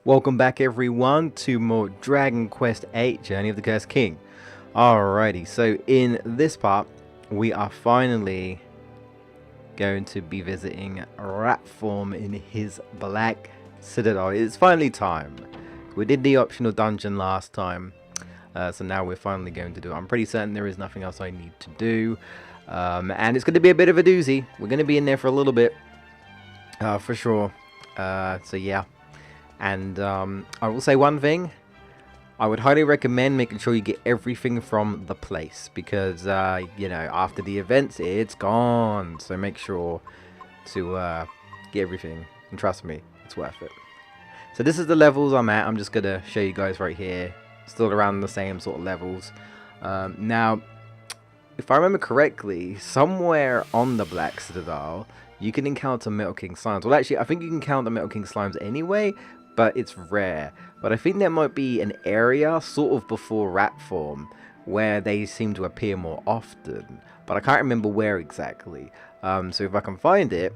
Welcome back everyone to more Dragon Quest VIII Journey of the Cursed King. Alrighty, so in this part we are finally going to be visiting Rapthorn in his Black Citadel. It's finally time. We did the optional dungeon last time, so now we're finally going to do it. I'm pretty certain there is nothing else I need to do, and it's going to be a bit of a doozy. We're going to be in there for a little bit, for sure. So yeah. And I will say one thing, I would highly recommend making sure you get everything from the place, because you know, after the events it's gone, so make sure to get everything, and trust me, it's worth it. So this is the levels I'm at. I'm just gonna show you guys right here, still around the same sort of levels. Now if I remember correctly, somewhere on the Black Citadel you can encounter Metal King slimes. Well, actually I think you can encounter Metal King slimes anyway, but it's rare. But I think there might be an area sort of before Rapthorn where they seem to appear more often, but I can't remember where exactly. So if I can find it,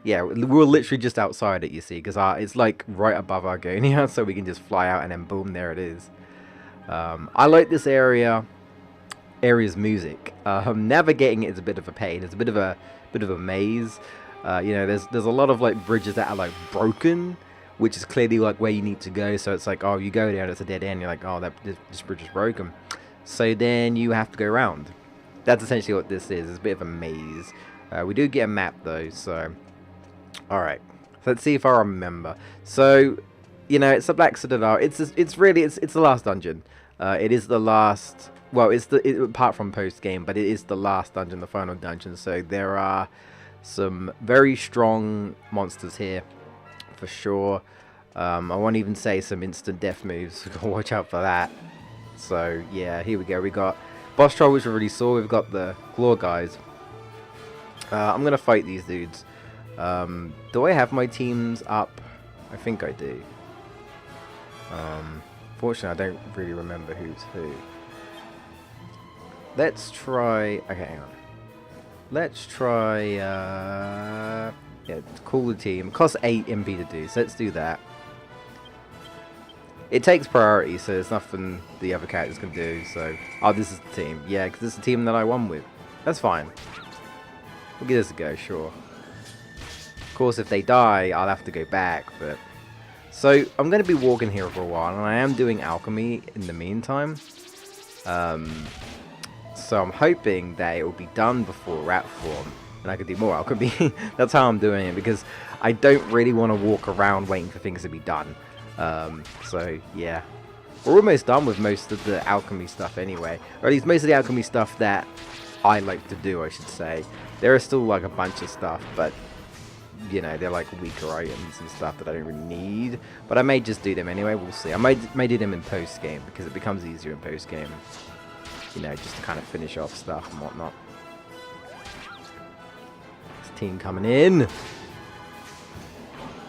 yeah, we're literally just outside it, you see, because it's like right above Argonia, so we can just fly out and then boom, there it is. I like this area's music. Navigating it is a bit of a pain. It's a bit of a maze. You know, there's a lot of like bridges that are like broken, which is clearly like where you need to go. So it's like, oh, you go there and it's a dead end. You're like, oh, this bridge is broken. So then you have to go around. That's essentially what this is. It's a bit of a maze. We do get a map though, so alright. So let's see if I remember. So, you know, it's the Black Citadel. It's the last dungeon. It is the last, well, apart from post game, but it is the last dungeon, the final dungeon. So there are some very strong monsters here, for sure. I won't even say some instant death moves. Watch out for that. So yeah, here we go. We got boss troll, which we already saw. We've got the claw guys. I'm gonna fight these dudes. Do I have my teams up? I think I do. Fortunately, I don't really remember who's who. Let's try. Okay, hang on. Let's try. Yeah, call the team. It costs 8 MP to do, so let's do that. It takes priority, so there's nothing the other characters can do. So, oh, this is the team. Yeah, because this is the team that I won with. That's fine. We'll give this a go, sure. Of course, if they die, I'll have to go back. But so I'm going to be walking here for a while, and I am doing alchemy in the meantime. So I'm hoping that it will be done before Rapthorn, and I could do more alchemy. That's how I'm doing it, because I don't really want to walk around waiting for things to be done. So yeah, we're almost done with most of the alchemy stuff anyway, or at least most of the alchemy stuff that I like to do, I should say. There are still like a bunch of stuff, but you know, they're like weaker items and stuff that I don't really need, but I may just do them anyway. We'll see. I may do them in post game, because it becomes easier in post game, you know, just to kind of finish off stuff and whatnot. Team coming in.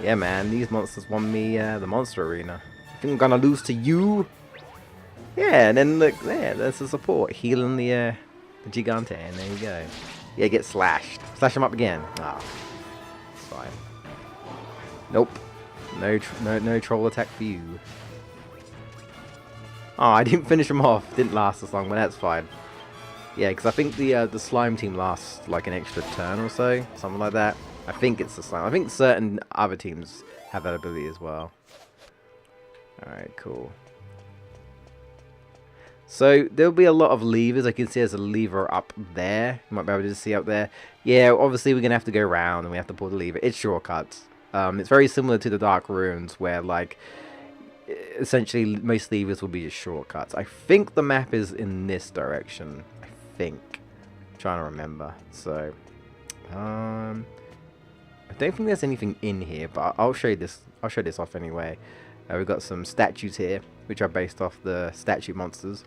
Yeah, man, these monsters won me the monster arena. I think I'm gonna lose to you. Yeah, and then look there, there's the support healing the Gigante, and there you go. Yeah, get slashed. Slash him up again. Ah, it's fine. Nope. No troll attack for you. Oh, I didn't finish him off. Didn't last as long, but that's fine. Yeah, because I think the slime team lasts like an extra turn or so, something like that. I think it's the slime. I think certain other teams have that ability as well. Alright, cool. So there'll be a lot of levers. I can see there's a lever up there. You might be able to see up there. Yeah, obviously we're going to have to go around and we have to pull the lever. It's shortcuts. It's very similar to the Dark Runes, where like essentially most levers will be just shortcuts. I think the map is in this direction. I'm trying to remember. So I don't think there's anything in here, but I'll show you this. I'll show this off anyway. We've got some statues here, which are based off the statue monsters.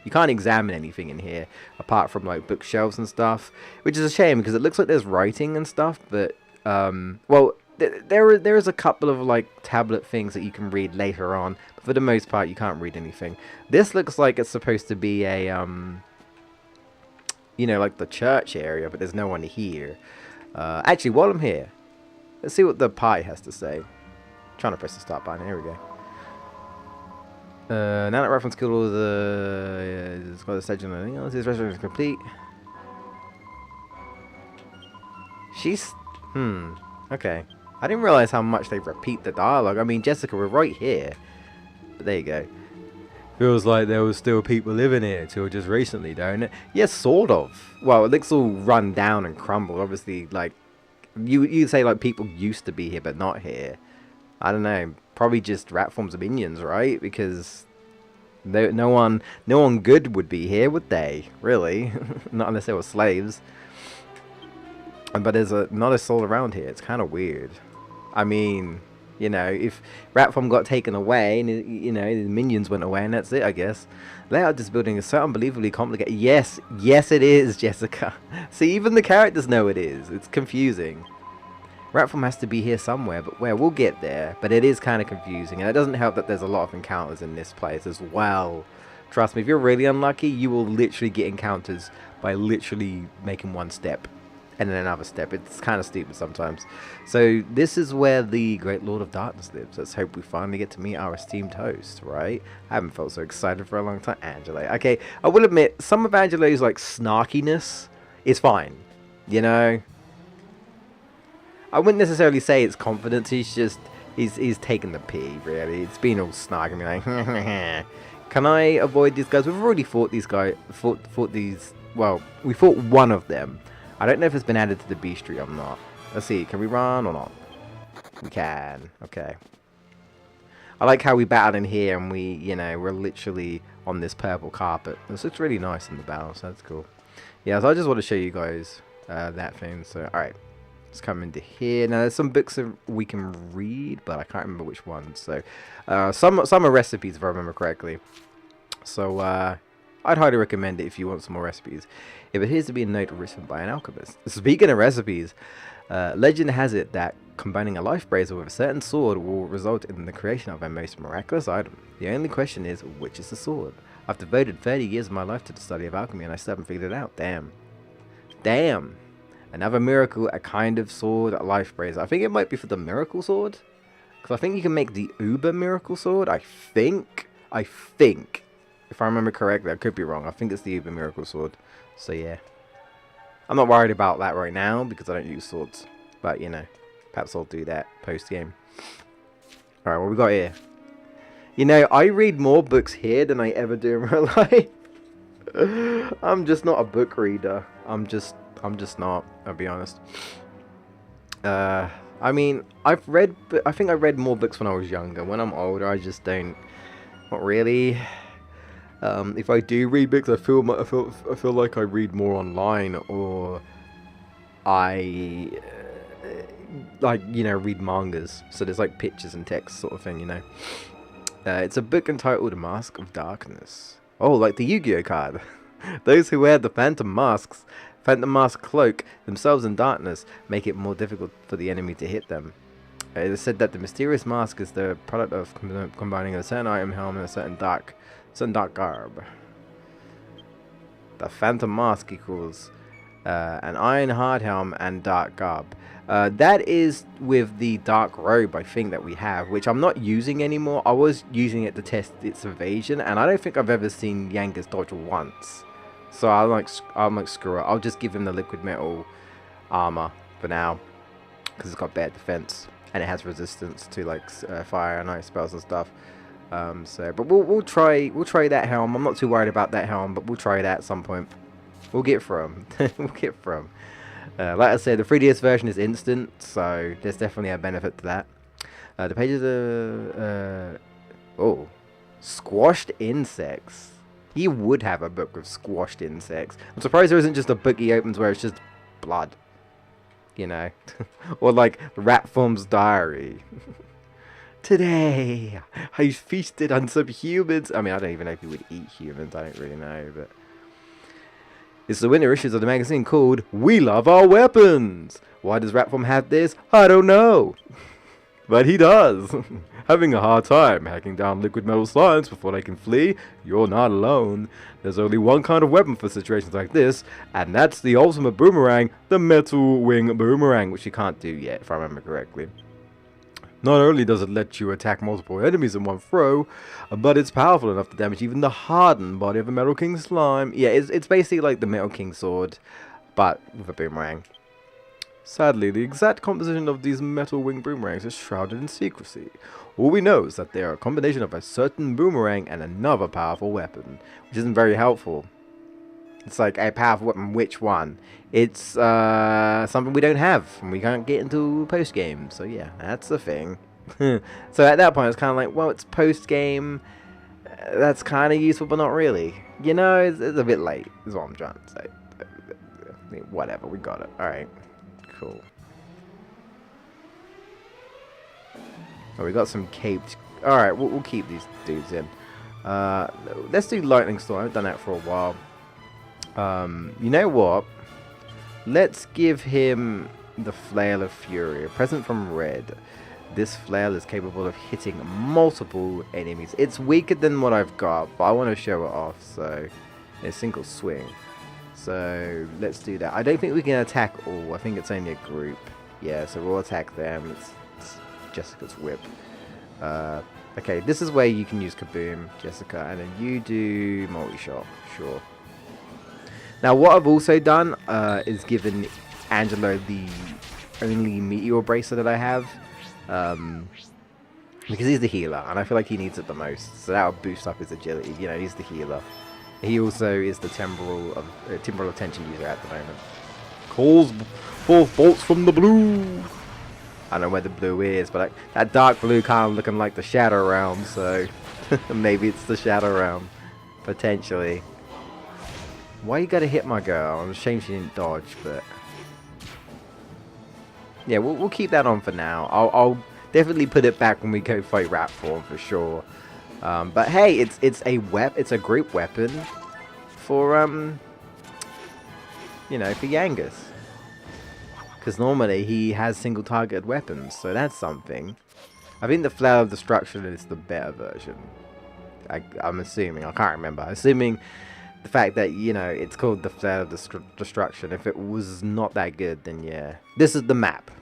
You can't examine anything in here apart from like bookshelves and stuff, which is a shame, because it looks like there's writing and stuff, but well, there is a couple of like tablet things that you can read later on, but for the most part you can't read anything. This looks like it's supposed to be a you know, like the church area, but there's no one here. Actually, while I'm here, let's see what the party has to say. trying to press the start button. Here we go. Now that Rapthorn's killed all the... it's got a section of anything else. This restaurant is complete. She's... Okay. I didn't realize how much they repeat the dialogue. I mean, Jessica, we're right here. But there you go. Feels like there was still people living here till just recently, don't it? Yes, sort of. Well, it looks all run down and crumbled. Obviously, like, you say like people used to be here but not here. I don't know. Probably just Rapthorn's minions, right? Because no one good would be here, would they? Really? Not unless they were slaves. But there's not a soul around here. It's kind of weird. I mean, you know, if Rapthorn got taken away and, you know, the minions went away and that's it, I guess. Layout of this building is so unbelievably complicated. Yes, yes it is, Jessica. See, even the characters know it is. It's confusing. Rapthorn has to be here somewhere, but where? We'll get there. But it is kind of confusing, and it doesn't help that there's a lot of encounters in this place as well. Trust me, if you're really unlucky, you will literally get encounters by literally making one step and then another step. It's kind of stupid sometimes. So this is where the Great Lord of Darkness lives. Let's hope we finally get to meet our esteemed host, right? I haven't felt so excited for a long time. Angela. Okay, I will admit, some of Angela's like snarkiness is fine, you know? I wouldn't necessarily say it's confidence. He's just he's taking the pee, really. It's been all snarky, like, can I avoid these guys? We've already fought these guys. Fought these. Well, we fought one of them. I don't know if it's been added to the bestiary or not. Let's see. Can we run or not? We can. Okay. I like how we battled in here and we, you know, we're literally on this purple carpet. This looks really nice in the battle, so that's cool. Yeah, so I just want to show you guys that thing. So, all right. Let's come into here. Now, there's some books that we can read, but I can't remember which ones. So, some are recipes, if I remember correctly. So, I'd highly recommend it if you want some more recipes. It appears to be a note written by an alchemist. Speaking of recipes, legend has it that combining a life brazier with a certain sword will result in the creation of a most miraculous item. The only question is, which is the sword? I've devoted 30 years of my life to the study of alchemy, and I still haven't figured it out. Damn. Damn. Another miracle, a kind of sword, a life brazier. I think it might be for the miracle sword. Because I think you can make the uber miracle sword. I think. If I remember correctly, I could be wrong. I think it's the uber miracle sword. So yeah. I'm not worried about that right now because I don't use swords. But you know, perhaps I'll do that post game. Alright, what we got here? You know, I read more books here than I ever do in real life. I'm just not a book reader. I'm just not, I'll be honest. I mean, I think I read more books when I was younger. When I'm older, I just don't, not really. If I do read books, I feel like I read more online, or I, like, you know, read mangas. So there's like pictures and text sort of thing, you know. It's a book entitled Mask of Darkness. Oh, like the Yu-Gi-Oh card. Those who wear the Phantom Mask cloak themselves in darkness make it more difficult for the enemy to hit them. It is said that the mysterious mask is the product of combining a certain item helm and a certain dark garb. The Phantom Mask equals an iron hard helm and dark garb. That is with the dark robe, I think, that we have, which I'm not using anymore. I was using it to test its evasion, and I don't think I've ever seen Yankees dodge once. So I'm like, screw it. I'll just give him the liquid metal armor for now, because it's got bad defense and it has resistance to like fire and ice spells and stuff. But we'll try that helm. I'm not too worried about that helm, but we'll try that at some point. We'll get from. We'll get from. Like I said, the 3DS version is instant, so there's definitely a benefit to that. The pages are squashed insects. He would have a book with squashed insects. I'm surprised there isn't just a book he opens where it's just blood. You know? Or like Rapthorn's diary. Today, I feasted on some humans. I mean, I don't even know if he would eat humans. I don't really know, but... It's the winter issues of the magazine called We Love Our Weapons. Why does Rapthorn have this? I don't know. But he does. Having a hard time hacking down liquid metal slimes before they can flee? You're not alone. There's only one kind of weapon for situations like this, and that's the ultimate boomerang, the Metal Wing Boomerang, which you can't do yet, if I remember correctly. Not only does it let you attack multiple enemies in one throw, but it's powerful enough to damage even the hardened body of a Metal King slime. Yeah, it's basically like the Metal King sword, but with a boomerang. Sadly, the exact composition of these metal wing boomerangs is shrouded in secrecy. All we know is that they are a combination of a certain boomerang and another powerful weapon, which isn't very helpful. It's like a powerful weapon, which one? It's something we don't have, and we can't get into post-game, so yeah, that's the thing. So at that point, it's kind of like, well, it's post-game, that's kind of useful, but not really. You know, it's a bit late, is what I'm trying to say. Whatever, we got it. Alright, cool. Oh, we got some caped... Alright, we'll keep these dudes in. Let's do Lightning Storm. I haven't done that for a while. You know what? Let's give him the Flail of Fury, a present from Red. This flail is capable of hitting multiple enemies. It's weaker than what I've got, but I want to show it off, so in a single swing. So let's do that. I don't think we can attack all. I think it's only a group. Yeah, so we'll attack them. It's Jessica's whip. Okay, this is where you can use Kaboom, Jessica, and then you do multi-shot. Sure. Now, what I've also done is given Angelo the only meteor bracer that I have, because he's the healer, and I feel like he needs it the most. So that'll boost up his agility. You know, he's the healer. He also is the temporal attention user at the moment. Calls forth bolts from the blue. I don't know where the blue is, but that dark blue kind of looking like the Shadow Realm. So maybe it's the Shadow Realm, potentially. Why you gotta hit my girl? I'm ashamed she didn't dodge, but yeah, we'll keep that on for now. I'll definitely put it back when we go fight Rapthorn for sure. But hey, it's a group weapon for you know, for Yangus, because normally he has single targeted weapons, so that's something. I think the Flail of Destruction is the better version. I'm assuming. I can't remember. Assuming the fact that, you know, it's called the Flail of Destruction. If it was not that good, then yeah. This is the map,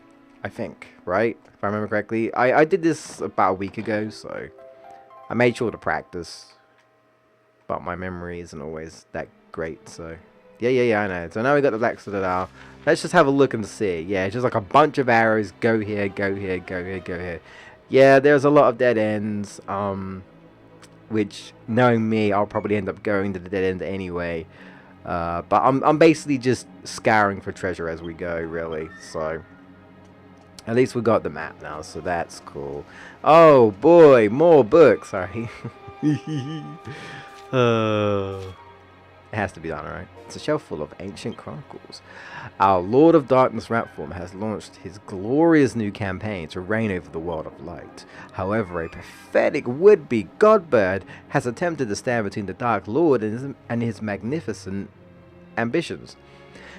I think, right? If I remember correctly. I did this about a week ago, so I made sure to practice. But my memory isn't always that great, so yeah, I know. So now we got the Black Citadel. Let's just have a look and see. Yeah, it's just like a bunch of arrows. Go here, go here, go here, go here. Yeah, there's a lot of dead ends. Which, knowing me, I'll probably end up going to the dead end anyway. But I'm basically just scouring for treasure as we go, really. So at least we got the map now, so that's cool. Oh boy, more books. Sorry. It has to be done, alright? It's a shelf full of ancient chronicles. Our Lord of Darkness Rapthorn has launched his glorious new campaign to reign over the world of light. However, a pathetic would-be godbird has attempted to stand between the Dark Lord and his magnificent ambitions.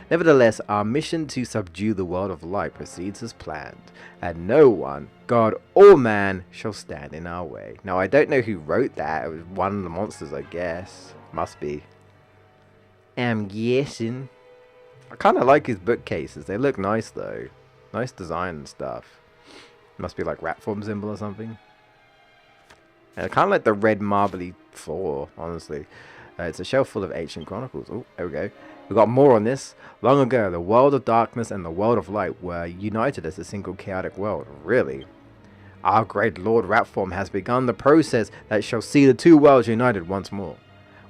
Nevertheless, our mission to subdue the world of light proceeds as planned, and no one, god or man, shall stand in our way. Now, I don't know who wrote that. It was one of the monsters, I guess. Must be. I'm guessing. I kind of like his bookcases. They look nice, though. Nice design and stuff. Must be like Rapthorn symbol or something. And I kind of like the red marbly floor, honestly. It's a shelf full of ancient chronicles. Oh, there we go. We got more on this. Long ago, the world of darkness and the world of light were united as a single chaotic world. Really? Our great Lord Rapthorn has begun the process that shall see the two worlds united once more.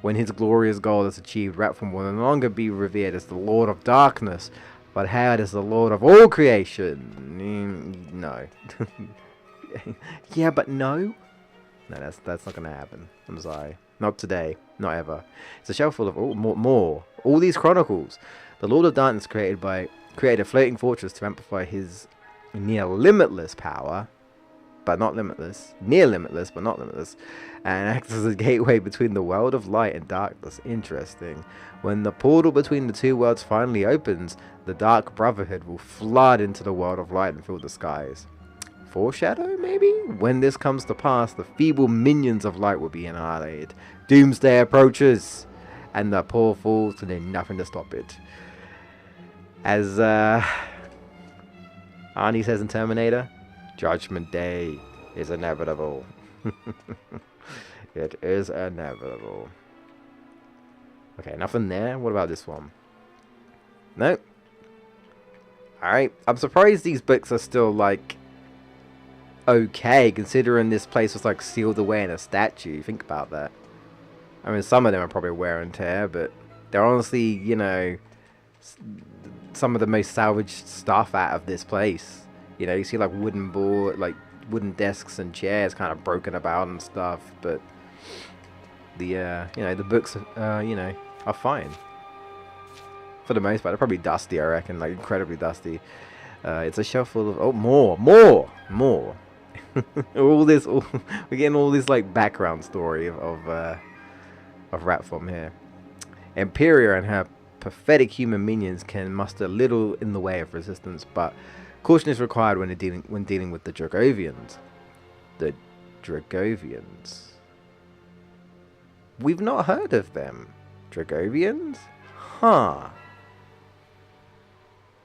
When his glorious goal is achieved, Rapthorn will no longer be revered as the Lord of Darkness, but hailed as the Lord of all creation. No. Yeah, but no? No, that's not going to happen. I'm sorry. Not today. Not ever. It's a shelf full of more. All these chronicles. The Lord of Darkness created a floating fortress to amplify his near limitless power, but not limitless. Near limitless, but not limitless. And acts as a gateway between the world of light and darkness. Interesting. When the portal between the two worlds finally opens, the Dark Brotherhood will flood into the world of light and fill the skies. Foreshadow, maybe? When this comes to pass, the feeble minions of light will be annihilated. Doomsday approaches, and the poor falls to do nothing to stop it. As Arnie says in Terminator, Judgment Day is inevitable. It is inevitable. Okay, nothing there. What about this one? Nope. Alright, I'm surprised these books are still, like, okay, considering this place was, like, sealed away in a statue. Think about that. I mean, some of them are probably wear and tear, but they're honestly, you know, some of the most salvaged stuff out of this place. You know, you see, like, wooden desks and chairs kind of broken about and stuff, but the, you know, the books, you know, are fine. For the most part, they're probably dusty, I reckon, like incredibly dusty. It's a shelf full of more. We're getting all this like background story of Rapthorn here. Imperia and her pathetic human minions can muster little in the way of resistance, but caution is required when dealing with the Dragovians. The Dragovians. We've not heard of them. Dragovians? Huh.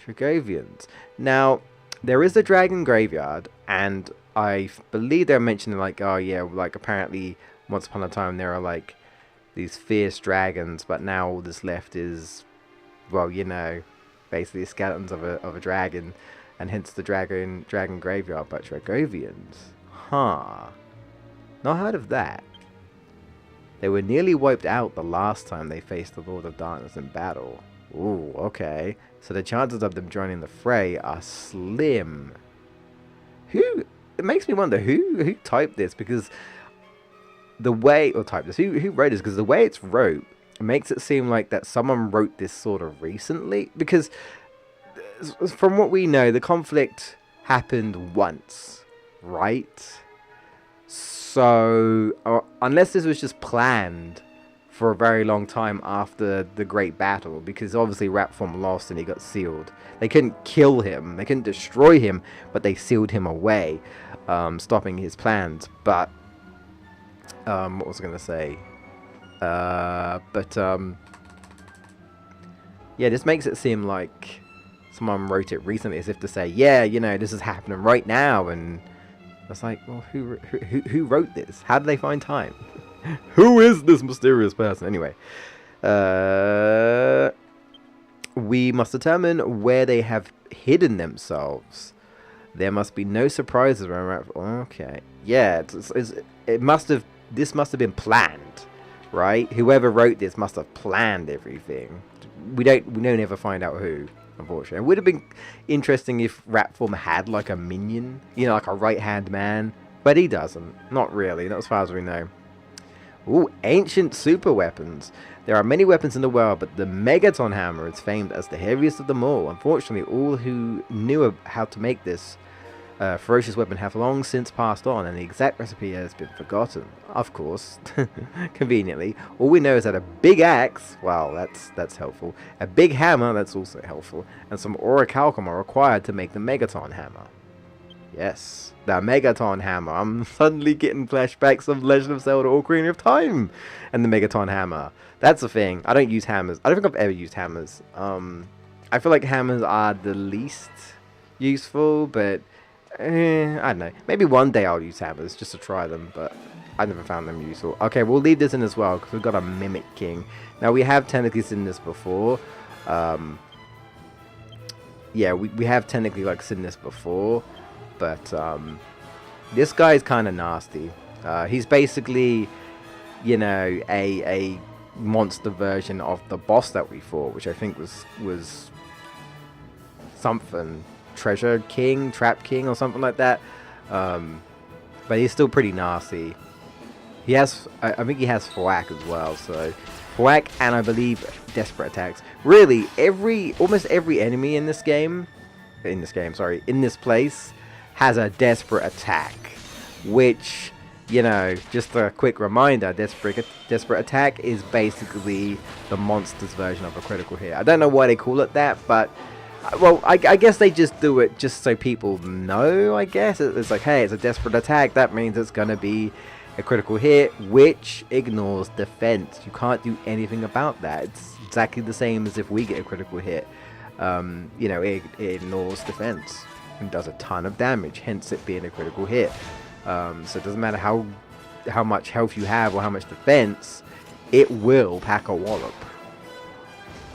Dragovians. Now, there is a dragon graveyard, and I believe they're mentioning like, oh yeah, like apparently once upon a time there are like these fierce dragons, but now all that's left is, well, you know, basically skeletons of a dragon, and hence the dragon graveyard. But Dragovians, huh? Not heard of that. They were nearly wiped out the last time they faced the Lord of Darkness in battle. Ooh, okay. So the chances of them joining the fray are slim. It makes me wonder who typed this, because the way, or typed this, who wrote this, because the way it's wrote, it makes it seem like that someone wrote this sort of recently, because from what we know, the conflict happened once, right? So, unless this was just planned for a very long time after the Great Battle, because obviously Rapthorn lost and he got sealed. They couldn't kill him, they couldn't destroy him, but they sealed him away, stopping his plans. But, what was I going to say? Yeah, this makes it seem like someone wrote it recently, as if to say, yeah, you know, this is happening right now, and it's like, well, who wrote this? How did they find time? Who is this mysterious person? Anyway, we must determine where they have hidden themselves. There must be no surprises around. Okay, yeah, this must have been planned, right? Whoever wrote this must have planned everything. We don't ever find out who, unfortunately. It would have been interesting if Rapthorn had like a minion, you know, like a right-hand man, but he doesn't. Not really, not as far as we know. Ooh, ancient super weapons. There are many weapons in the world, but the Megaton hammer is famed as the heaviest of them all. Unfortunately, all who knew how to make this ferocious weapon have long since passed on, and the exact recipe has been forgotten. Of course, conveniently. All we know is that a big axe, well, that's helpful, a big hammer, that's also helpful, and some orichalcum are required to make the Megaton hammer. Yes, the Megaton hammer. I'm suddenly getting flashbacks of Legend of Zelda Ocarina of Time and the Megaton hammer. That's the thing. I don't use hammers. I don't think I've ever used hammers. I feel like hammers are the least useful, but I don't know. Maybe one day I'll use hammers just to try them, but I never found them useful. Okay, we'll leave this in as well, because we've got a Mimic King. Now, we have technically seen this before. Yeah, we have technically like seen this before. But this guy is kind of nasty. He's basically, you know, a monster version of the boss that we fought, which I think was something Treasure King, Trap King, or something like that. But he's still pretty nasty. He has, I think he has Thwack as well. So Thwack and I believe Desperate Attacks. Really, almost every enemy in this place has a Desperate Attack, which, you know, just a quick reminder, Desperate Attack is basically the monster's version of a critical hit. I don't know why they call it that, but, well, I guess they just do it just so people know, I guess. It's like, hey, it's a Desperate Attack, that means it's going to be a critical hit, which ignores defense. You can't do anything about that. It's exactly the same as if we get a critical hit. You know, it ignores defense. and does a ton of damage, hence it being a critical hit. So it doesn't matter how much health you have or how much defense, it will pack a wallop.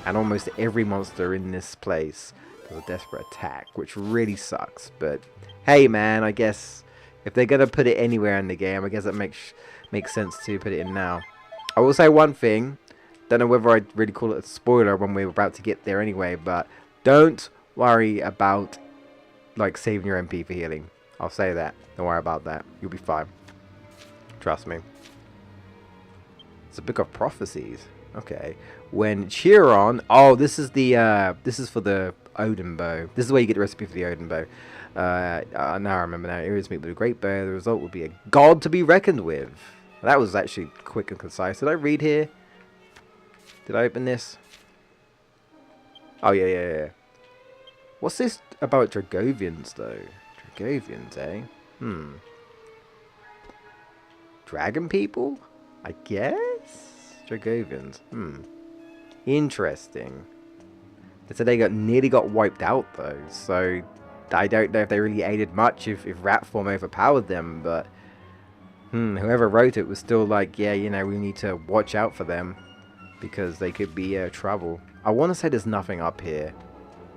And almost every monster in this place does a desperate attack, which really sucks. But hey, man, I guess if they're gonna put it anywhere in the game, I guess it makes sense to put it in now. I will say one thing. Don't know whether I'd really call it a spoiler when we're about to get there anyway, but don't worry about like saving your MP for healing. I'll say that. Don't worry about that. You'll be fine. Trust me. It's a book of prophecies. Okay. When Chiron, oh, this is for the Odin bow. This is where you get the recipe for the Odin bow. Now I remember now. Areas meet with a great bow. The result will be a god to be reckoned with. That was actually quick and concise. Did I read here? Did I open this? Oh, yeah. What's this about Dragovians, though? Dragovians, eh? Dragon people? I guess? Dragovians. Interesting. They said they nearly got wiped out, though. So, I don't know if they really aided much if Rapthorn overpowered them, but... whoever wrote it was still like, yeah, you know, we need to watch out for them. Because they could be trouble. I want to say there's nothing up here.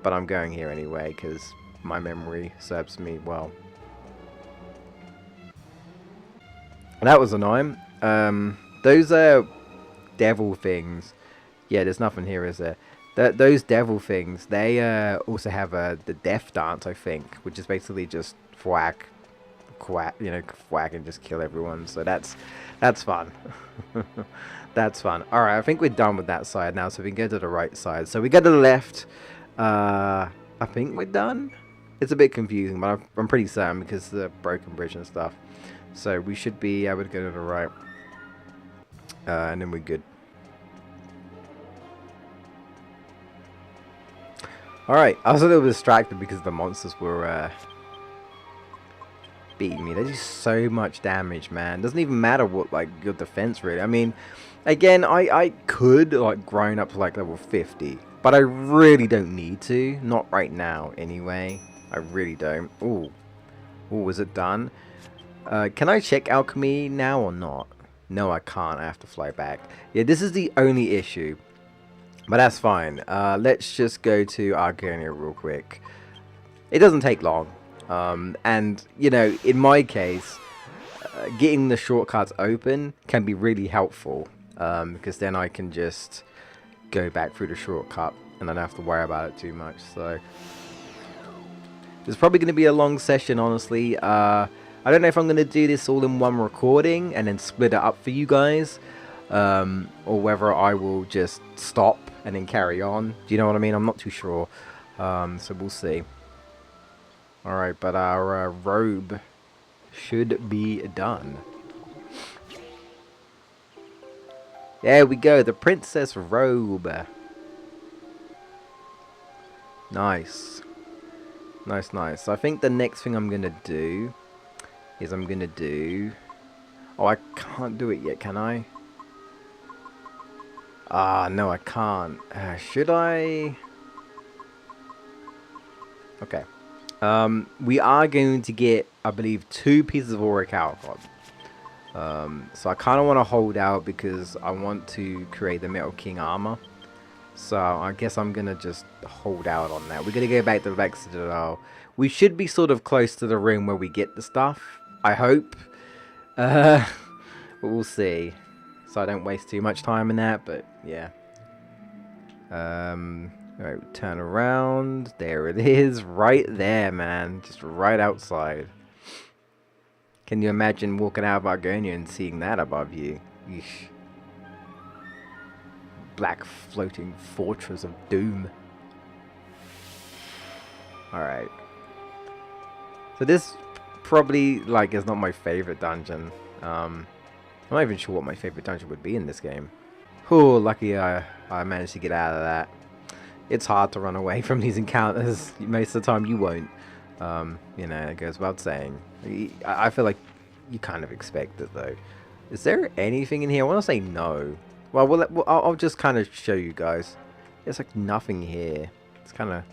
But I'm going here anyway, because my memory serves me well. That was annoying. Those devil things. Yeah, there's nothing here, is there? Those devil things, they also have the death dance, I think. Which is basically just thwack, and just kill everyone. So that's fun. That's fun. Alright, I think we're done with that side now, so we can go to the right side. So we go to the left. I think we're done. It's a bit confusing, but I'm pretty certain because of the broken bridge and stuff. So we should be able to go to the right. And then we're good. Alright, I was a little bit distracted because the monsters were beating me. They do so much damage, man. Doesn't even matter what, like, your defense really. I mean, again, I could, like, grind up to, like, level 50. But I really don't need to. Not right now, anyway. I really don't. Ooh. Ooh, is it done? Can I check alchemy now or not? No, I can't. I have to fly back. Yeah, this is the only issue. But that's fine. Let's just go to Argonia real quick. It doesn't take long. And, you know, in my case, getting the shortcuts open can be really helpful. Because then I can just go back through the shortcut and I don't have to worry about it too much. So, it's probably going to be a long session, honestly. I don't know if I'm going to do this all in one recording and then split it up for you guys. Or whether I will just stop and then carry on. Do you know what I mean? I'm not too sure. So we'll see. Alright, but our robe should be done. There we go, the princess robe. Nice. Nice, nice. So I think the next thing I'm going to do is Oh, I can't do it yet, can I? Ah, no, I can't. Should I? Okay. We are going to get, I believe, 2 pieces of auric alchemy. So I kind of want to hold out because I want to create the Metal King armor. So I guess I'm going to just hold out on that. We're going to go back to the Black Citadel. We should be sort of close to the room where we get the stuff. I hope. But we'll see. So I don't waste too much time in that, but yeah. Alright, turn around. There it is. Right there, man. Just right outside. Can you imagine walking out of Argonia and seeing that above you? Yeesh. Black floating fortress of doom. Alright. So this probably, like, is not my favorite dungeon. I'm not even sure what my favorite dungeon would be in this game. Oh, lucky I managed to get out of that. It's hard to run away from these encounters. Most of the time you won't. You know, it goes without saying. I feel like you kind of expect it, though. Is there anything in here? I want to say no. Well, I'll just kind of show you guys. There's like nothing here. It's kind of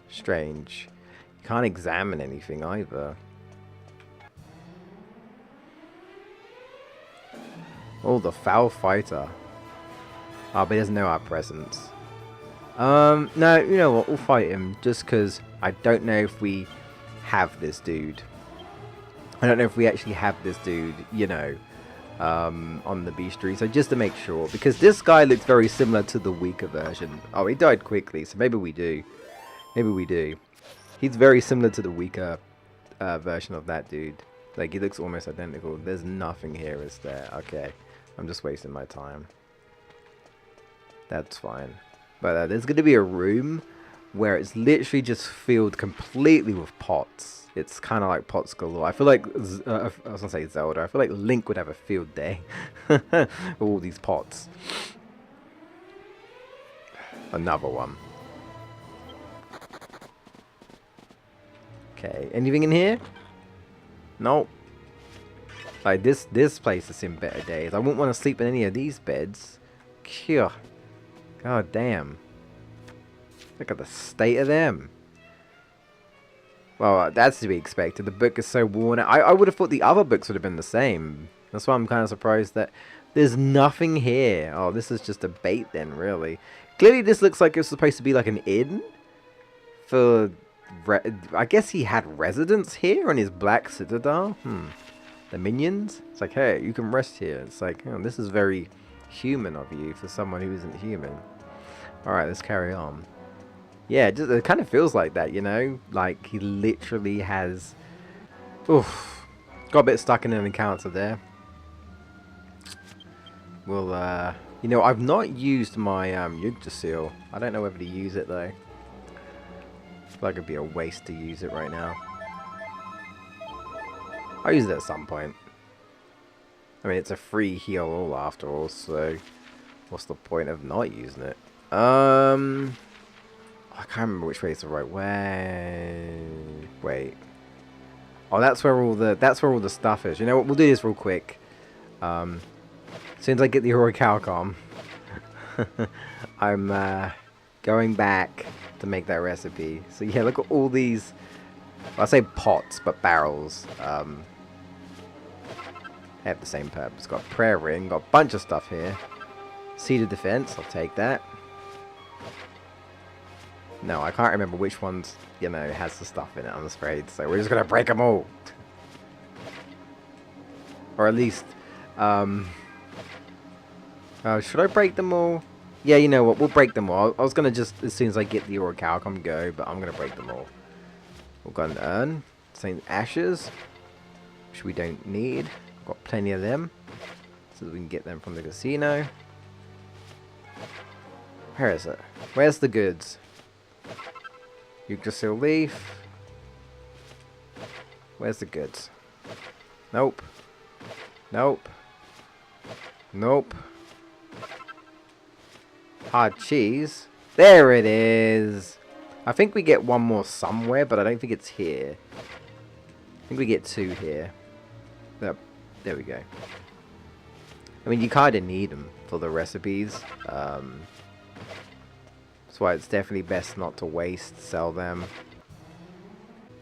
strange. Can't examine anything either. Oh, the foul fighter. Oh, but he doesn't know our presence. No, you know what? We'll fight him just because I don't know if we have this dude. I don't know if we actually have this dude, you know, on the bestiary. So just to make sure, because this guy looks very similar to the weaker version. Oh, he died quickly, so maybe we do. Maybe we do. He's very similar to the weaker version of that dude. Like, he looks almost identical. There's nothing here, is there? Okay. I'm just wasting my time. That's fine. But there's going to be a room where it's literally just filled completely with pots. It's kind of like pots galore. I feel like, I was going to say Zelda. I feel like Link would have a field day with all these pots. Another one. Okay, anything in here? Nope. Like, this place has seen better days. I wouldn't want to sleep in any of these beds. Phew. God damn. Look at the state of them. Well, that's to be expected. The book is so worn out. I would have thought the other books would have been the same. That's why I'm kind of surprised that there's nothing here. Oh, this is just a bait then, really. Clearly this looks like it's supposed to be like an inn. For... I guess he had residence here on his Black Citadel. The minions? It's like, hey, you can rest here. It's like, oh, this is very human of you for someone who isn't human. Alright, let's carry on. Yeah, it kind of feels like that, you know? Like, he literally has... Oof. Got a bit stuck in an encounter there. Well, you know, I've not used my Yggdrasil. I don't know whether to use it, though. I feel like it'd be a waste to use it right now. I'll use it at some point. I mean, it's a free heal all after all, so what's the point of not using it? I can't remember which way is the right way. Wait. Oh, that's where all the stuff is. You know what? We'll do this real quick. As soon as I get the Orichalcum, I'm going back to make that recipe. So yeah, look at all these. Well, I say pots, but barrels. Have the same purpose. Got a prayer ring. Got a bunch of stuff here. Seed of defense. I'll take that. No, I can't remember which ones, you know, has the stuff in it, I'm afraid. So we're just going to break them all. Or at least, should I break them all? Yeah, you know what, we'll break them all. I was going to just, as soon as I get the Orichalcum, go, but I'm going to break them all. We've got an urn. Same ashes, which we don't need. Got plenty of them, so that we can get them from the casino. Where is it? Where's the goods? Yggdrasil leaf. Where's the goods? Nope. Nope. Nope. Hard cheese. There it is. I think we get one more somewhere, but I don't think it's here. I think we get two here. Yep. There we go. I mean, you kind of need them for the recipes. That's why it's definitely best not to waste, sell them.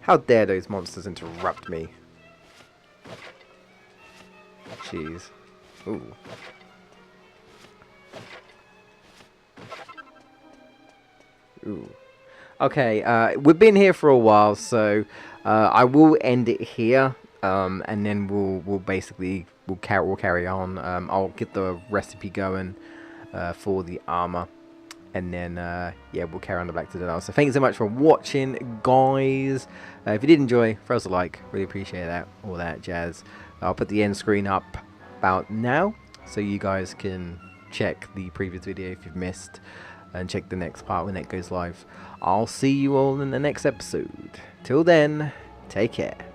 How dare those monsters interrupt me? Jeez. Ooh. Ooh. Okay, we've been here for a while, so I will end it here, and then we'll carry on. I'll get the recipe going for the armor. And then, yeah, we'll carry on the Black Citadel. So thank you so much for watching, guys. If you did enjoy, throw us a like. Really appreciate that. All that jazz. I'll put the end screen up about now, so you guys can check the previous video if you've missed, and check the next part when it goes live. I'll see you all in the next episode. Till then, take care.